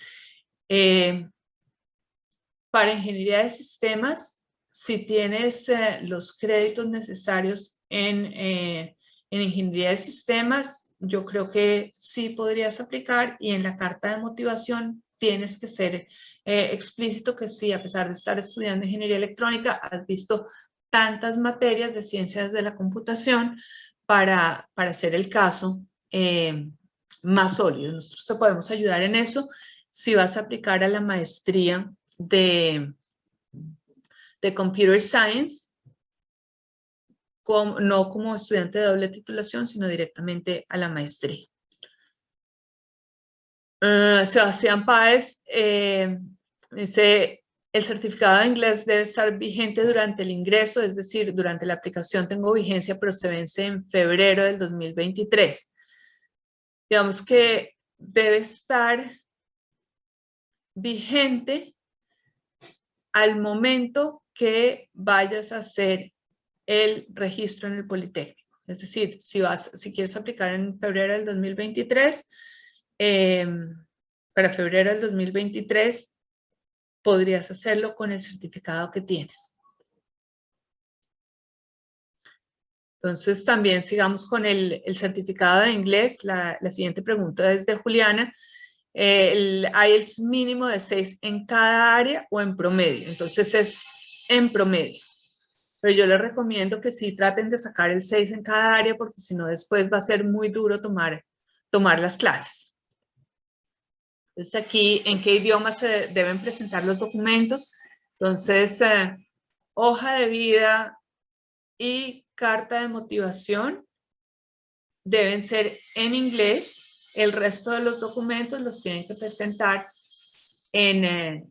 Para Ingeniería de Sistemas, si tienes los créditos necesarios en Ingeniería de Sistemas, yo creo que sí podrías aplicar, y en la carta de motivación tienes que ser explícito que sí, a pesar de estar estudiando Ingeniería Electrónica, has visto tantas materias de ciencias de la computación para hacer el caso más sólido. Nosotros te podemos ayudar en eso si vas a aplicar a la maestría de Computer Science, no como estudiante de doble titulación, sino directamente a la maestría. Sebastián Páez dice, el certificado de inglés debe estar vigente durante el ingreso, es decir, durante la aplicación tengo vigencia, pero se vence en febrero del 2023. Digamos que debe estar vigente al momento que vayas a hacer el registro en el Politécnico. Es decir, si quieres aplicar en febrero del 2023, para febrero del 2023 podrías hacerlo con el certificado que tienes. Entonces también sigamos con el certificado de inglés. La siguiente pregunta es de Juliana. El IELTS mínimo de 6 en cada área o en promedio. Entonces es en promedio. Pero yo les recomiendo que sí traten de sacar el 6 en cada área, porque si no después va a ser muy duro tomar las clases. Entonces aquí, ¿en qué idioma se deben presentar los documentos? Entonces, hoja de vida y carta de motivación deben ser en inglés. El resto de los documentos los tienen que presentar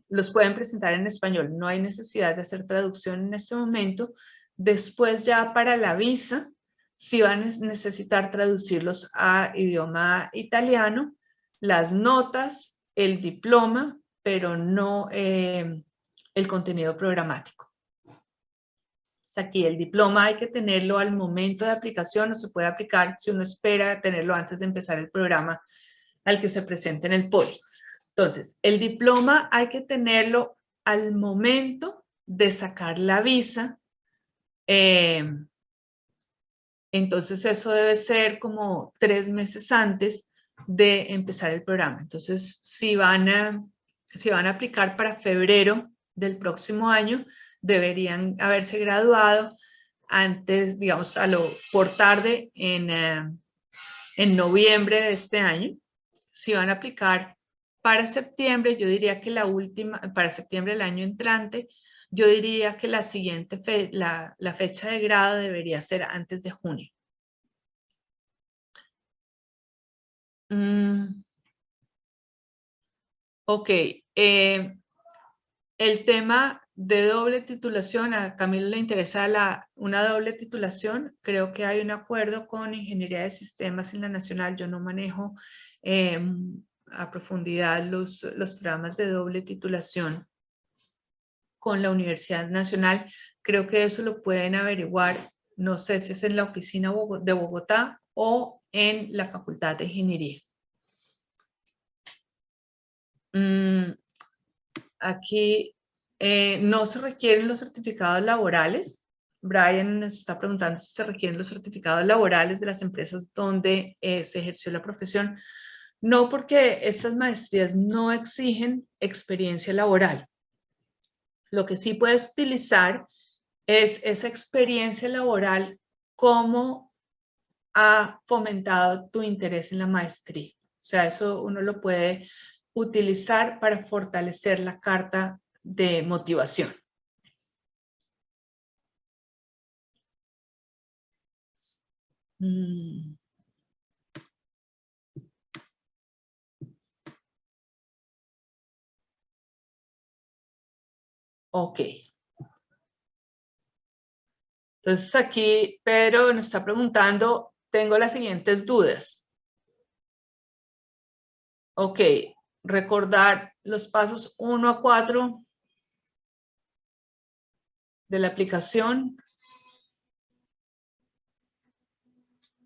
los pueden presentar en español. No hay necesidad de hacer traducción en este momento. Después ya para la visa, sí van a necesitar traducirlos a idioma italiano. Las notas el diploma, pero no el contenido programático. O sea, aquí el diploma hay que tenerlo al momento de aplicación, no se puede aplicar si uno espera tenerlo antes de empezar el programa al que se presente en el poli. Entonces, el diploma hay que tenerlo al momento de sacar la visa. Entonces, eso debe ser como 3 meses antes de empezar el programa. Entonces, si van a aplicar para febrero del próximo año, deberían haberse graduado antes, digamos, por tarde en noviembre de este año. Si van a aplicar para septiembre, yo diría que para septiembre del año entrante, yo diría que la siguiente la fecha de grado debería ser antes de junio. Ok, el tema de doble titulación, a Camilo le interesa una doble titulación. Creo que hay un acuerdo con Ingeniería de Sistemas en la Nacional. Yo no manejo a profundidad los programas de doble titulación con la Universidad Nacional. Creo que eso lo pueden averiguar, no sé si es en la oficina de Bogotá o en la Facultad de Ingeniería. Aquí no se requieren los certificados laborales. Brian nos está preguntando si se requieren los certificados laborales de las empresas donde se ejerció la profesión. No, porque estas maestrías no exigen experiencia laboral. Lo que sí puedes utilizar es esa experiencia laboral como ha fomentado tu interés en la maestría. O sea, eso uno lo puede utilizar para fortalecer la carta de motivación. Ok. Entonces aquí Pedro nos está preguntando, tengo las siguientes dudas. Ok, recordar los pasos 1 a 4 de la aplicación.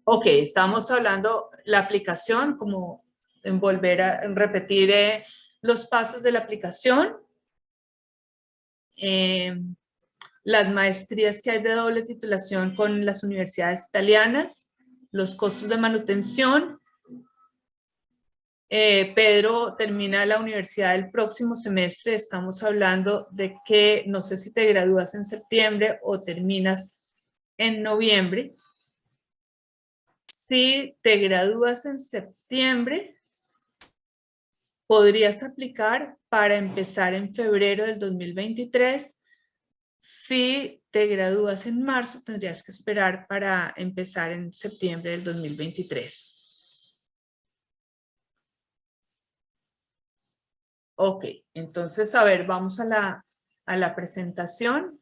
Ok, estamos hablando la aplicación, como en volver a repetir los pasos de la aplicación. Las maestrías que hay de doble titulación con las universidades italianas, los costos de manutención. Pedro termina la universidad el próximo semestre. Estamos hablando de que no sé si te gradúas en septiembre o terminas en noviembre. Si te gradúas en septiembre, podrías aplicar para empezar en febrero del 2023. Si te gradúas en marzo, tendrías que esperar para empezar en septiembre del 2023. Ok, entonces, a ver, vamos a la presentación.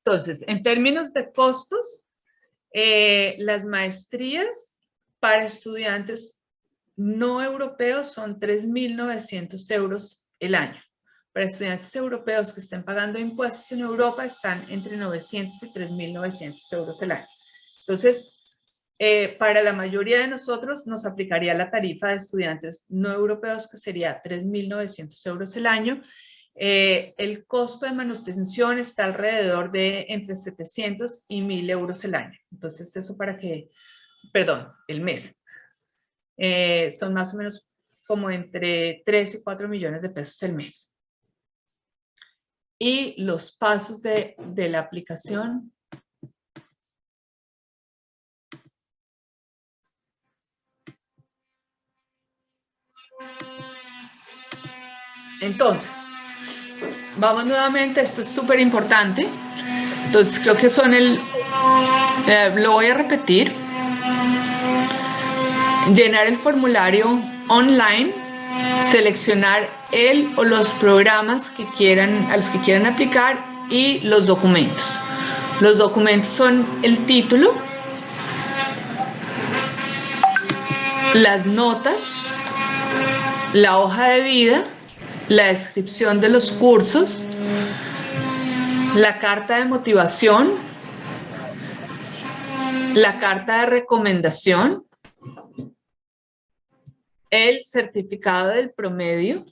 Entonces, en términos de costos, las maestrías para estudiantes no europeos son 3.900 euros el año. Para estudiantes europeos que estén pagando impuestos en Europa están entre 900 y 3.900 euros el año. Entonces, para la mayoría de nosotros nos aplicaría la tarifa de estudiantes no europeos, que sería 3.900 euros el año. El costo de manutención está alrededor de entre 700 y 1.000 euros el año. Entonces, eso para que, perdón, el mes. Son más o menos como entre 3 y 4 millones de pesos el mes. Y los pasos de la aplicación. Entonces, vamos nuevamente, esto es súper importante. Entonces, creo que son lo voy a repetir. Llenar el formulario online seleccionar el o los programas que a los que quieran aplicar y los documentos. Los documentos son el título, las notas, la hoja de vida, la descripción de los cursos, la carta de motivación, la carta de recomendación, el certificado del promedio,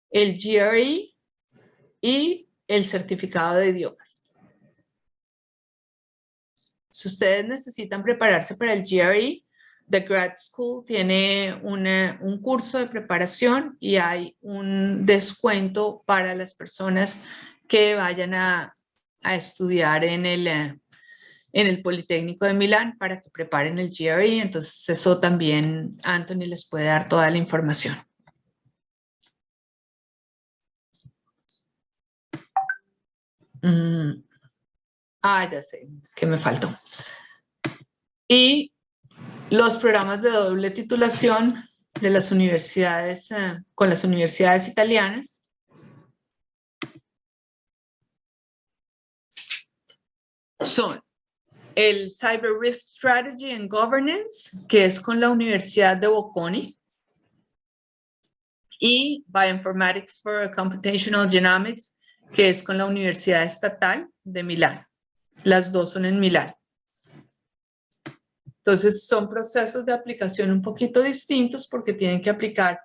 el GRE y el certificado de idiomas. Si ustedes necesitan prepararse para el GRE, The Grad School tiene un curso de preparación y hay un descuento para las personas que vayan a estudiar en el Politécnico de Milán para que preparen el GRE. Entonces eso también Anthony les puede dar toda la información. Ya sé, que me faltó. Y los programas de doble titulación de las universidades, con las universidades italianas. Son el Cyber Risk Strategy and Governance, que es con la Universidad de Bocconi, y Bioinformatics for Computational Genomics, que es con la Universidad Estatal de Milán. Las dos son en Milán. Entonces son procesos de aplicación un poquito distintos porque tienen que aplicar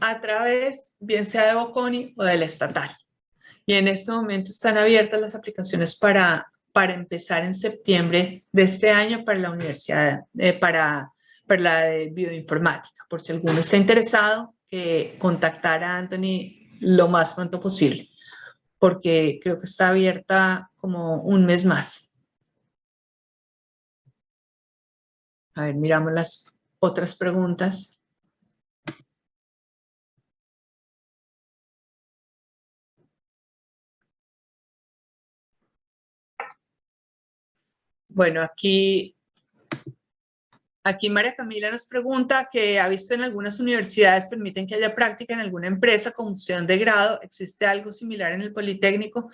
a través, bien sea de Bocconi o de la Estatal. Y en este momento están abiertas las aplicaciones para empezar en septiembre de este año para la universidad, para la de bioinformática. Por si alguno está interesado, contactar a Anthony lo más pronto posible, porque creo que está abierta como un mes más. A ver, miramos las otras preguntas. Bueno, aquí María Camila nos pregunta que ha visto en algunas universidades permiten que haya práctica en alguna empresa con opción de grado. ¿Existe algo similar en el Politécnico?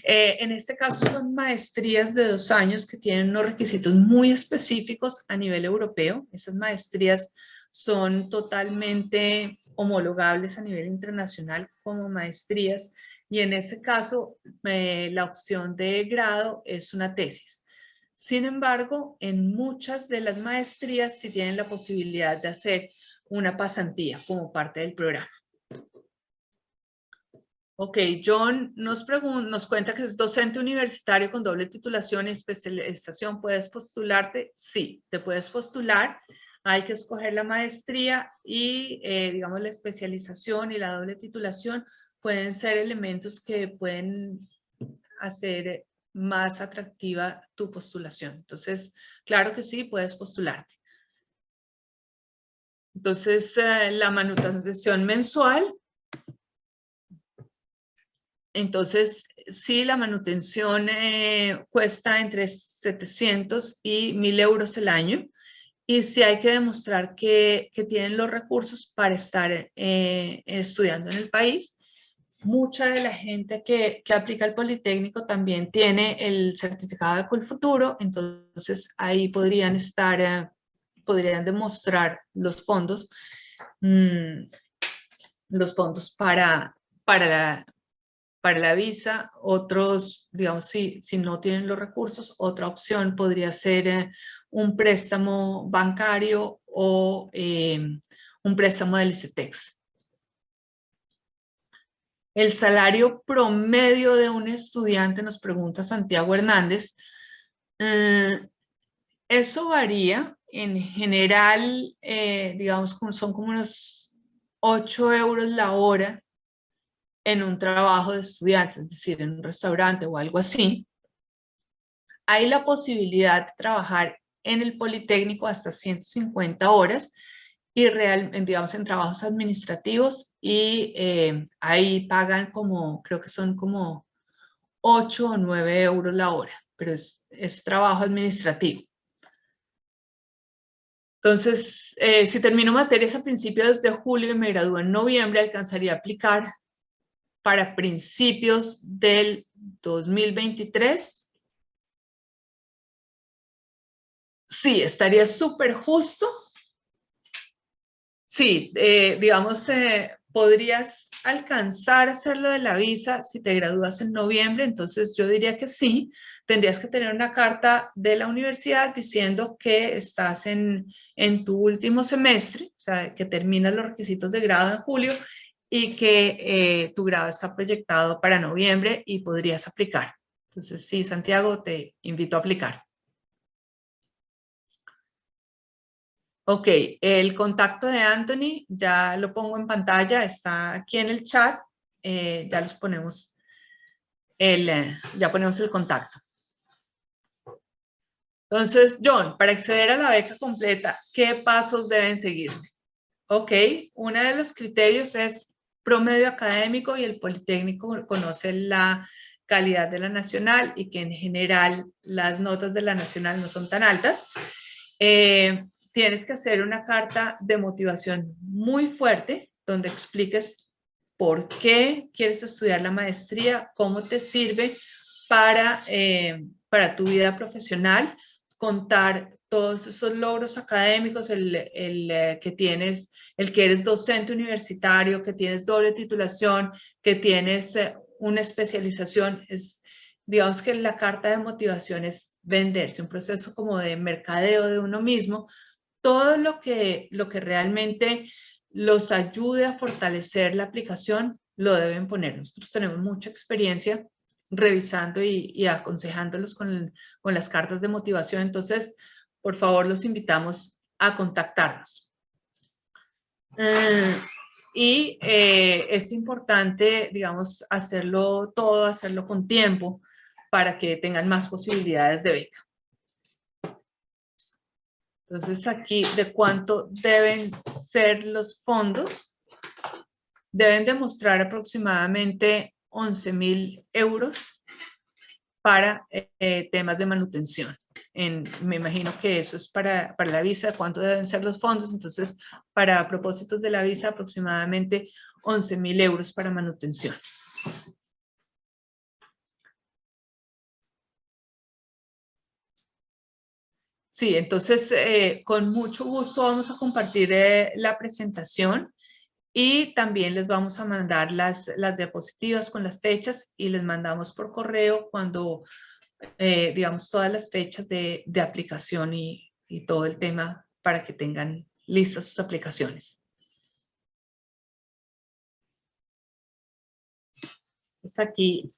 En este caso son maestrías de 2 años que tienen unos requisitos muy específicos a nivel europeo. Esas maestrías son totalmente homologables a nivel internacional como maestrías y en ese caso la opción de grado es una tesis. Sin embargo, en muchas de las maestrías sí tienen la posibilidad de hacer una pasantía como parte del programa. Ok, John nos cuenta que es docente universitario con doble titulación y especialización. ¿Puedes postularte? Sí, te puedes postular. Hay que escoger la maestría y, digamos, la especialización y la doble titulación pueden ser elementos que pueden hacer más atractiva tu postulación. Entonces, claro que sí, puedes postularte. Entonces, la manutención mensual. Entonces, sí, la manutención cuesta entre 700 y 1.000 euros el año. Y sí hay que demostrar que tienen los recursos para estar estudiando en el país. Mucha de la gente que aplica al Politécnico también tiene el certificado de Colfuturo, entonces ahí podrían demostrar los fondos para la visa. Otros, digamos, si no tienen los recursos, otra opción podría ser un préstamo bancario o un préstamo del ICETEX. El salario promedio de un estudiante, nos pregunta Santiago Hernández, eso varía. En general, digamos, son como unos 8 euros la hora en un trabajo de estudiante, es decir, en un restaurante o algo así. Hay la posibilidad de trabajar en el Politécnico hasta 150 horas y digamos, en trabajos administrativos y ahí pagan creo que son como 8 o 9 euros la hora, pero es trabajo administrativo. Entonces, si termino materias a principios de julio y me gradúo en noviembre, alcanzaría a aplicar para principios del 2023. Sí, estaría súper justo. Sí, digamos, podrías alcanzar a hacer lo de la visa si te gradúas en noviembre, entonces yo diría que sí. Tendrías que tener una carta de la universidad diciendo que estás en tu último semestre, o sea, que terminas los requisitos de grado en julio y que tu grado está proyectado para noviembre y podrías aplicar. Entonces, sí, Santiago, te invito a aplicar. Ok, el contacto de Anthony ya lo pongo en pantalla, está aquí en el chat, ya los ponemos, ya ponemos el contacto. Entonces, John, para acceder a la beca completa, ¿qué pasos deben seguirse? Ok, uno de los criterios es promedio académico y el Politécnico conoce la calidad de la nacional y que en general las notas de la nacional no son tan altas. Tienes que hacer una carta de motivación muy fuerte donde expliques por qué quieres estudiar la maestría, cómo te sirve para tu vida profesional, contar todos esos logros académicos, el que tienes, el que eres docente universitario, que tienes doble titulación, que tienes una especialización. Digamos que la carta de motivación es venderse, un proceso como de mercadeo de uno mismo, todo lo que realmente los ayude a fortalecer la aplicación, lo deben poner. Nosotros tenemos mucha experiencia revisando y aconsejándolos con las cartas de motivación, entonces, por favor, los invitamos a contactarnos. Y es importante, digamos, hacerlo todo, hacerlo con tiempo para que tengan más posibilidades de beca. Entonces aquí, ¿de cuánto deben ser los fondos? Deben demostrar aproximadamente 11.000 euros para temas de manutención. Me imagino que eso es para la visa, ¿cuánto deben ser los fondos? Entonces, para propósitos de la visa, aproximadamente 11.000 euros para manutención. Sí, entonces con mucho gusto vamos a compartir la presentación y también les vamos a mandar las diapositivas con las fechas y les mandamos por correo cuando, digamos, todas las fechas de aplicación y todo el tema para que tengan listas sus aplicaciones. Pues aquí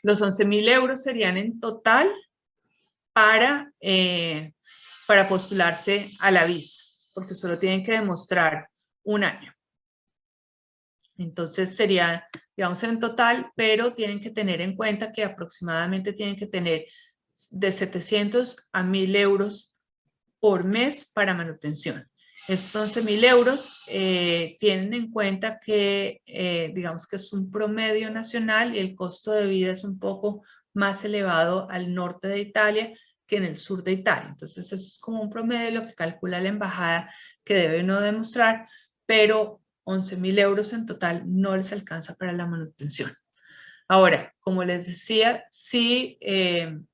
los 11.000 euros serían en total para postularse a la visa, porque solo tienen que demostrar un año. Entonces sería, digamos, en total, pero tienen que tener en cuenta que aproximadamente tienen que tener de 700 a 1.000 euros por mes para manutención. Esos 11.000 euros tienen en cuenta que, digamos que es un promedio nacional y el costo de vida es un poco más elevado al norte de Italia que en el sur de Italia. Entonces, eso es como un promedio de lo que calcula la embajada que debe uno demostrar, pero 11.000 euros en total no les alcanza para la manutención. Ahora, como les decía, si,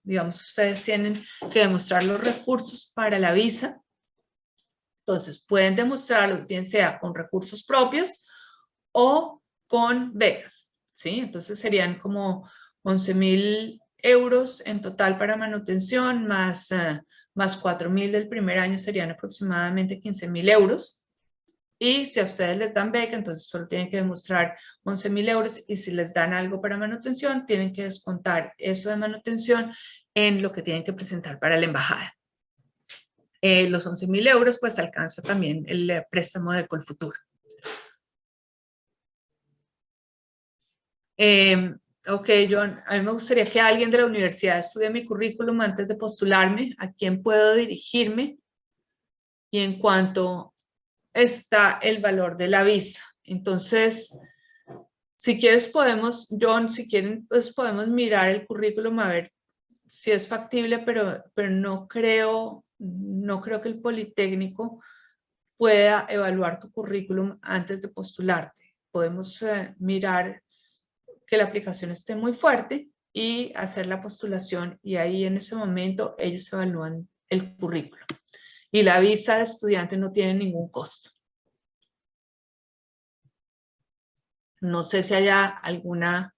digamos, ustedes tienen que demostrar los recursos para la visa, entonces pueden demostrarlo bien sea con recursos propios o con becas, ¿sí? Entonces serían como 11.000 euros en total para manutención, más 4.000 del primer año serían aproximadamente 15.000 euros. Y si a ustedes les dan beca, entonces solo tienen que demostrar 11.000 euros y si les dan algo para manutención, tienen que descontar eso de manutención en lo que tienen que presentar para la embajada. Los 11.000 euros pues alcanza también el préstamo de Colfutur. Ok, John, a mí me gustaría que alguien de la universidad estudie mi currículum antes de postularme, a quién puedo dirigirme y en cuanto está el valor de la visa. Entonces, si quieres podemos, John, si quieren, pues podemos mirar el currículum a ver si es factible, pero no creo no creo que el Politécnico pueda evaluar tu currículum antes de postularte. Podemos mirar que la aplicación esté muy fuerte y hacer la postulación, y ahí en ese momento ellos evalúan el currículum. Y la visa de estudiante no tiene ningún costo. No sé si haya alguna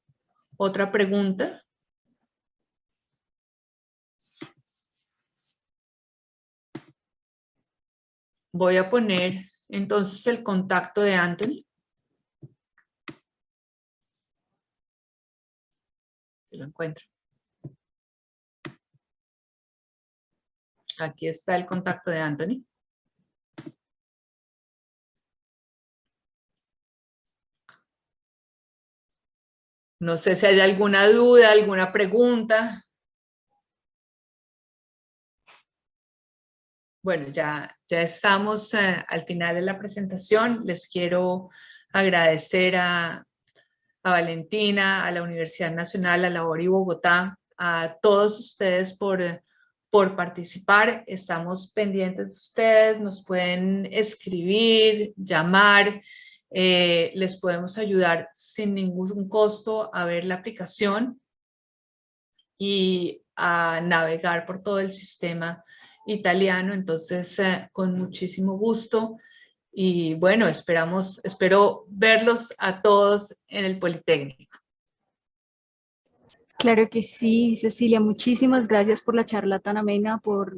otra pregunta. Voy a poner entonces el contacto de Anthony. Si lo encuentro. Aquí está el contacto de Anthony. No sé si hay alguna duda, alguna pregunta. Bueno, ya estamos al final de la presentación. Les quiero agradecer a Valentina, a la Universidad Nacional, a la ORI Bogotá, a todos ustedes por participar. Estamos pendientes de ustedes, nos pueden escribir, llamar, les podemos ayudar sin ningún costo a ver la aplicación y a navegar por todo el sistema italiano. Entonces, con muchísimo gusto. Y bueno, espero verlos a todos en el Politécnico. Claro que sí, Cecilia, muchísimas gracias por la charla tan amena, por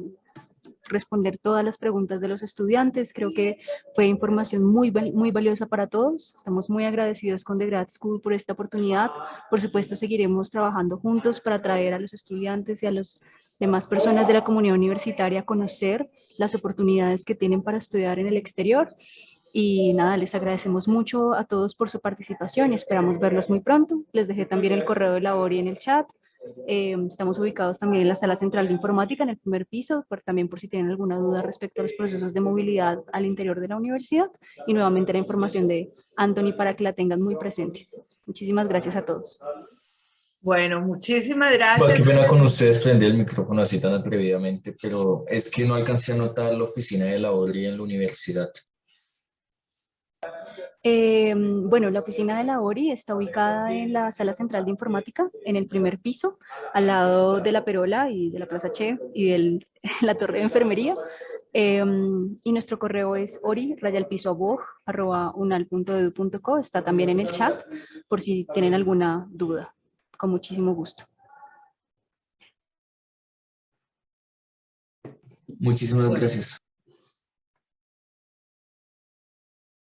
responder todas las preguntas de los estudiantes. Creo que fue información muy valiosa para todos. Estamos muy agradecidos con The Grad School por esta oportunidad. Por supuesto, seguiremos trabajando juntos para traer a los estudiantes y a las demás personas de la comunidad universitaria a conocer las oportunidades que tienen para estudiar en el exterior. Y nada, les agradecemos mucho a todos por su participación y esperamos verlos muy pronto. Les dejé también el correo de la ORI en el chat. Estamos ubicados también en la sala central de informática, en el primer piso, también por si tienen alguna duda respecto a los procesos de movilidad al interior de la universidad. Y nuevamente la información de Anthony para que la tengan muy presente. Muchísimas gracias a todos. Bueno, muchísimas gracias. Qué pena con ustedes prender el micrófono así tan atrevidamente, pero es que no alcancé a notar la oficina de la ORI en la universidad. Bueno, la oficina de la ORI está ubicada en la sala central de informática, en el primer piso, al lado de la Perola y de la Plaza Che y de la torre de enfermería. Y nuestro correo es ori@unal.edu.co. Está también en el chat por si tienen alguna duda. Con muchísimo gusto. Muchísimas gracias.